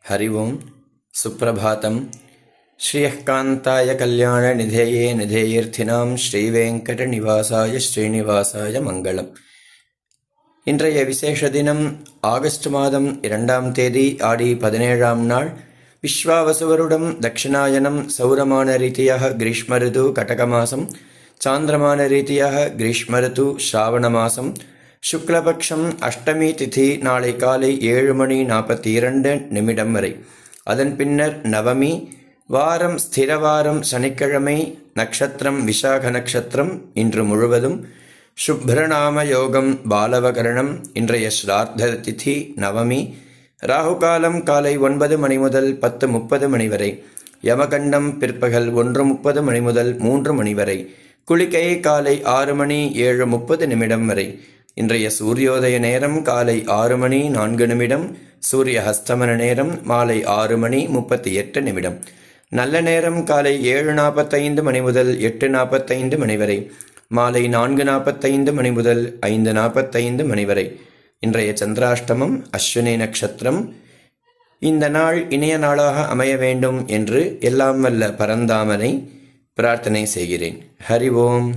हरि ओं सुप्रभातं श्रियःकान्ताय कल्याणनिधये निधेयीर्थिनां श्रीवेङ्कटनिवासाय श्रीनिवासाय मङ्गलम्. இன்றைய விசேஷ தினம் ஆகஸ்ட் மாதம் 2ஆம் தேதி ஆடி 17ஆம் நாள் விஸ்வாவசுவருடம் தட்சிணாயனம் சௌரமான ரீதியாக கிரீஷ்ம ரிது கடக மாசம் சாந்திரமான ரீதியாக கிரீஷ்ம ரிது ஸ்ராவண மாசம் சுக்லபக்ஷம் அஷ்டமி திதி நாளை காலை 7:42 வரை. அதன் பின்னர் நவமி வாரம் ஸ்திரவாரம் சனிக்கிழமை நக்ஷத்திரம் விசாக நக்ஷத்திரம் இன்று முழுவதும் சுப்ரநாம யோகம் பாலவகரணம் இன்றைய ஸ்ரார்த்த திதி நவமி ராகுகாலம் காலை 9 மணி முதல் 10:30 மணி வரை. யமகண்டம் பிற்பகல் 1:30 மணி முதல் 3 மணி வரை. குளிகை காலை 6 மணி 7:30 வரை. இன்றைய சூரியோதய நேரம் காலை 6 மணி 4 சூரிய ஹஸ்தமன நேரம் மாலை 6 மணி 38 நல்ல நேரம் காலை 7:45 மணி முதல் 8:45 மணி வரை. மாலை 4:45 மணி முதல் 5:45 மணி வரை. இன்றைய சந்திராஷ்டமம் அஸ்வினி நட்சத்திரம். இந்த நாள் இனிய நாளாக அமைய வேண்டும் என்று எல்லாம் வல்ல பரந்தாமனை பிரார்த்தனை செய்கிறேன். ஹரி ஓம்.